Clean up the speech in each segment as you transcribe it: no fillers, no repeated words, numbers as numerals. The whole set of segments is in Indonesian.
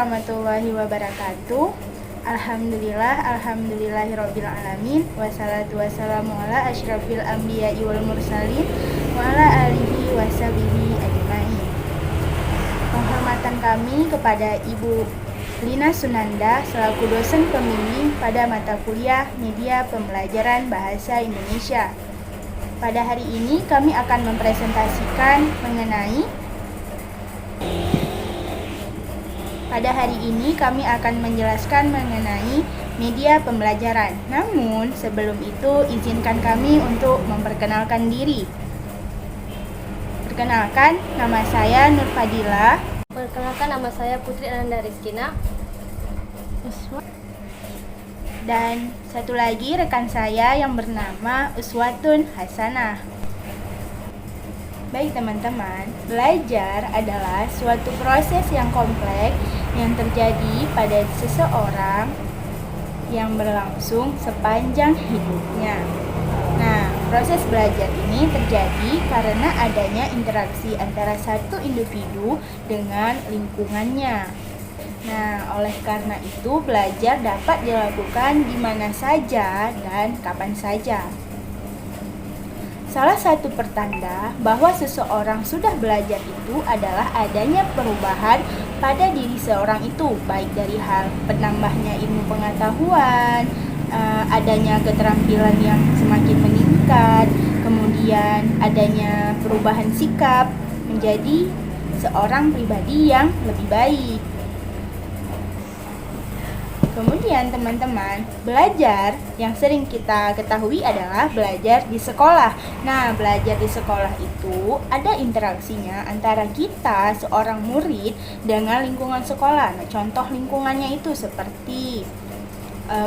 warahmatullahi wabarakatuh. Alhamdulillahirabbil alamin. Wassalatu wassalamu ala asyrafil anbiya'i wal mursalin wa ala alihi washabihi ajmain. Penghormatan kami kepada Ibu Lina Sunanda selaku dosen pembimbing pada mata kuliah Media Pembelajaran Bahasa Indonesia. Pada hari ini kami akan mempresentasikan menjelaskan mengenai media pembelajaran. Namun, sebelum itu izinkan kami untuk memperkenalkan diri. Perkenalkan, nama saya Nur Fadila. Perkenalkan, nama saya Putri Ananda Rizkina. Dan satu lagi rekan saya yang bernama Uswatun Hasanah. Baik teman-teman, belajar adalah suatu proses yang kompleks yang terjadi pada seseorang yang berlangsung sepanjang hidupnya. Nah, proses belajar ini terjadi karena adanya interaksi antara satu individu dengan lingkungannya. Nah, oleh karena itu belajar dapat dilakukan di mana saja dan kapan saja. Salah satu pertanda bahwa seseorang sudah belajar itu adalah adanya perubahan pada diri seorang itu, baik dari hal penambahnya ilmu pengetahuan, adanya keterampilan yang semakin meningkat, kemudian adanya perubahan sikap menjadi seorang pribadi yang lebih baik. Kemudian teman-teman, belajar yang sering kita ketahui adalah belajar di sekolah. Nah, belajar di sekolah itu ada interaksinya antara kita, seorang murid, dengan lingkungan sekolah. Nah, contoh lingkungannya itu seperti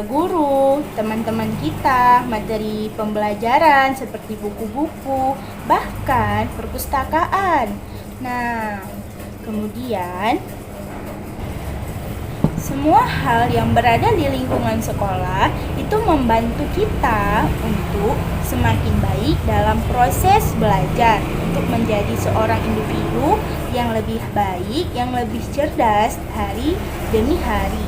guru, teman-teman kita, materi pembelajaran seperti buku-buku, bahkan perpustakaan. Nah, kemudian semua hal yang berada di lingkungan sekolah itu membantu kita untuk semakin baik dalam proses belajar, untuk menjadi seorang individu yang lebih baik, yang lebih cerdas hari demi hari.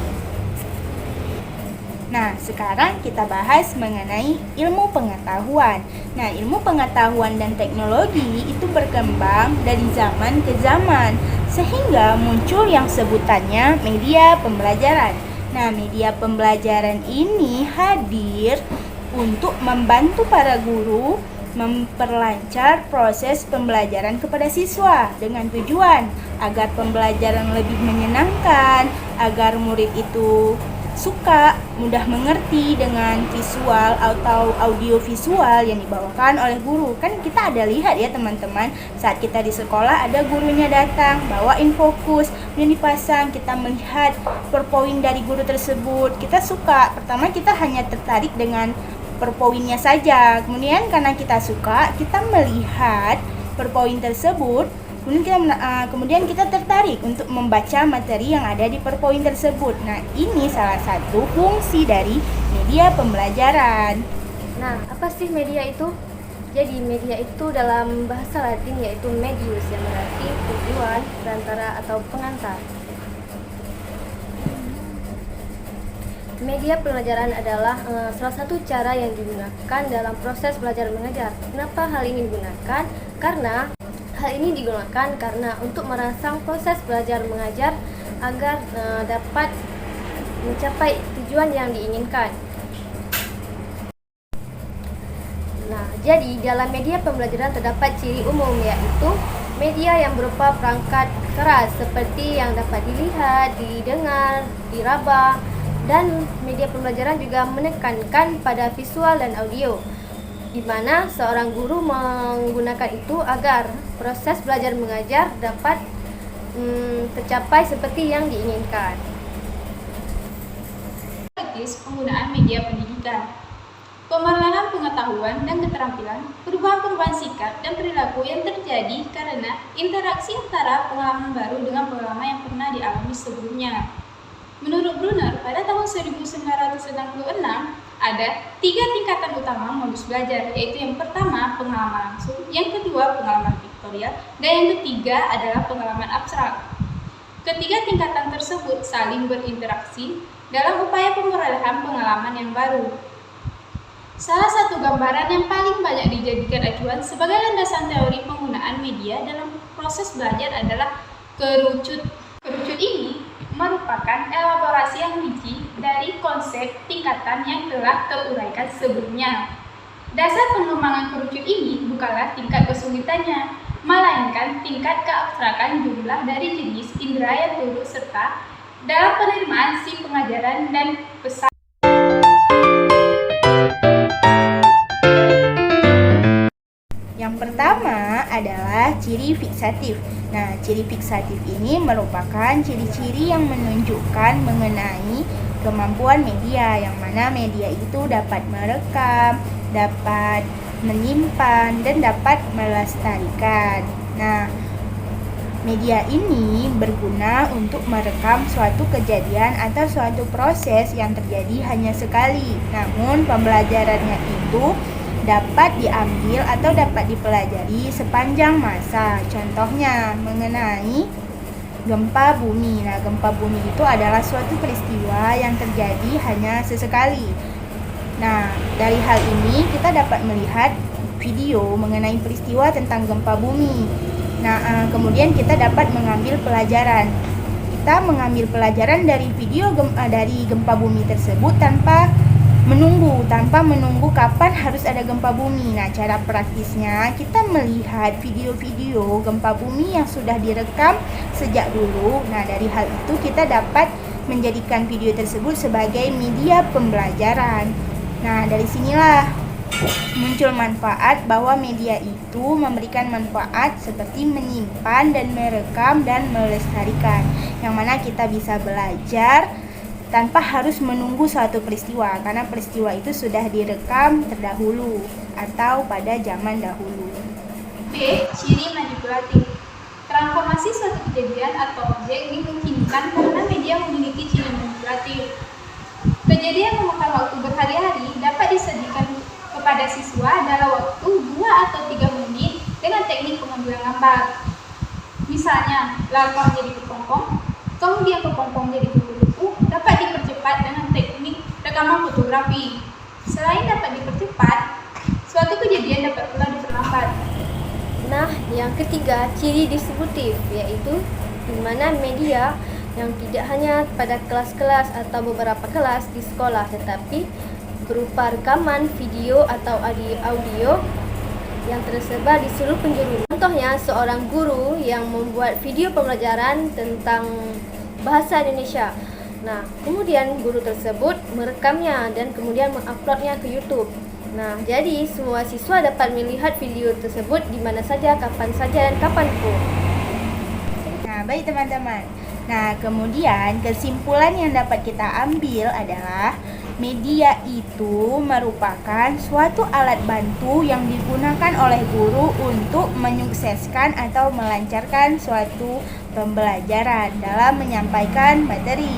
Nah, sekarang kita bahas mengenai ilmu pengetahuan. Nah, ilmu pengetahuan dan teknologi itu berkembang dari zaman ke zaman, sehingga muncul yang sebutannya media pembelajaran. Nah, media pembelajaran ini hadir untuk membantu para guru memperlancar proses pembelajaran kepada siswa dengan tujuan agar pembelajaran lebih menyenangkan, agar murid itu suka, mudah mengerti dengan visual atau audio visual yang dibawakan oleh guru. Kan kita ada lihat ya teman-teman, saat kita di sekolah ada gurunya datang, bawain fokus, yang dipasang, kita melihat perpoin dari guru tersebut. Kita suka, pertama kita hanya tertarik dengan perpoinnya saja. Kemudian karena kita suka, kita melihat perpoin tersebut, kemudian kita tertarik untuk membaca materi yang ada di perpoin tersebut. Nah, ini salah satu fungsi dari media pembelajaran. Nah, apa sih media itu? Jadi, media itu dalam bahasa Latin yaitu medius, yang berarti tujuan, perantara atau pengantar. Media pembelajaran adalah salah satu cara yang digunakan dalam proses belajar mengajar. Kenapa hal ini digunakan? Karena hal ini digunakan untuk merangsang proses belajar mengajar agar dapat mencapai tujuan yang diinginkan. Nah, jadi dalam media pembelajaran terdapat ciri umum, yaitu media yang berupa perangkat keras seperti yang dapat dilihat, didengar, diraba, dan media pembelajaran juga menekankan pada visual dan audio, di mana seorang guru menggunakan itu agar proses belajar mengajar dapat tercapai seperti yang diinginkan. Penggunaan media pendidikan, pemerlahan pengetahuan dan keterampilan, perubahan sikap dan perilaku yang terjadi karena interaksi antara pengalaman baru dengan pengalaman yang pernah dialami sebelumnya. Menurut Brunner, pada tahun 1966 ada 3 tingkatan utama modus belajar, yaitu yang pertama pengalaman langsung, yang kedua pengalaman piktorial, dan yang ketiga adalah pengalaman abstrak. Ketiga tingkatan tersebut saling berinteraksi dalam upaya pemerolehan pengalaman yang baru. Salah satu gambaran yang paling banyak dijadikan acuan sebagai landasan teori penggunaan media dalam proses belajar adalah kerucut. Kerucut ini merupakan elaborasi yang rinci dari konsep tingkatan yang telah teruraikan sebelumnya. Dasar pengembangan kerucut ini bukanlah tingkat kesulitannya, melainkan tingkat keabstrakan jumlah dari jenis indera yang turut serta dalam penerimaan si pengajaran dan pesan. Yang pertama adalah ciri fiksatif. Nah, ciri fiksatif ini merupakan ciri-ciri yang menunjukkan mengenai kemampuan media, yang mana media itu dapat merekam, dapat menyimpan, dan dapat melestarikan. Nah, media ini berguna untuk merekam suatu kejadian atau suatu proses yang terjadi hanya sekali. Namun, pembelajarannya itu dapat diambil atau dapat dipelajari sepanjang masa. Contohnya mengenai gempa bumi. Nah, gempa bumi itu adalah suatu peristiwa yang terjadi hanya sesekali. Nah, dari hal ini kita dapat melihat video mengenai peristiwa tentang gempa bumi. Nah, kemudian kita dapat mengambil pelajaran. Kita mengambil pelajaran dari video dari gempa bumi tersebut tanpa menunggu kapan harus ada gempa bumi. Nah, cara praktisnya kita melihat video-video gempa bumi yang sudah direkam sejak dulu. Nah, dari hal itu kita dapat menjadikan video tersebut sebagai media pembelajaran. Nah, dari sinilah muncul manfaat bahwa media itu memberikan manfaat seperti menyimpan dan merekam dan melestarikan, yang mana kita bisa belajar tanpa harus menunggu suatu peristiwa, karena peristiwa itu sudah direkam terdahulu atau pada zaman dahulu. B. Ciri manipulatif. Transformasi suatu kejadian atau objek dimungkinkan karena media memiliki ciri manipulatif. Kejadian memakan waktu berhari-hari dapat disajikan kepada siswa dalam waktu 2 atau 3 menit dengan teknik pengambilan gambar. Misalnya, lalpa menjadi kepompong, kemudian kepompong menjadi kupu-kupu, dapat dipercepat dengan teknik rekaman fotografi. Selain dapat dipercepat, suatu kejadian dapat pula diperlambat. Nah, yang ketiga, ciri distributif, yaitu di mana media yang tidak hanya pada kelas-kelas atau beberapa kelas di sekolah, tetapi berupa rekaman, video atau audio yang tersebar di seluruh penjuru. Contohnya, seorang guru yang membuat video pembelajaran tentang bahasa Indonesia. Nah, kemudian guru tersebut merekamnya dan kemudian menguploadnya ke YouTube. Nah, jadi semua siswa dapat melihat video tersebut di mana saja, kapan saja, dan kapanpun. Nah, baik teman-teman. Nah, kemudian kesimpulan yang dapat kita ambil adalah media itu merupakan suatu alat bantu yang digunakan oleh guru untuk menyukseskan atau melancarkan suatu pembelajaran dalam menyampaikan materi.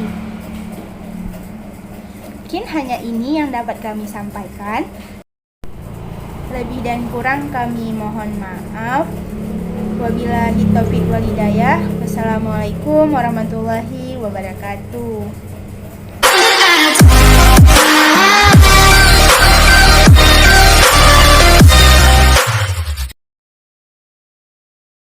Mungkin hanya ini yang dapat kami sampaikan. Lebih dan kurang kami mohon maaf. Wabillahi taufiq wal hidayah. Wassalamualaikum warahmatullahi wabarakatuh.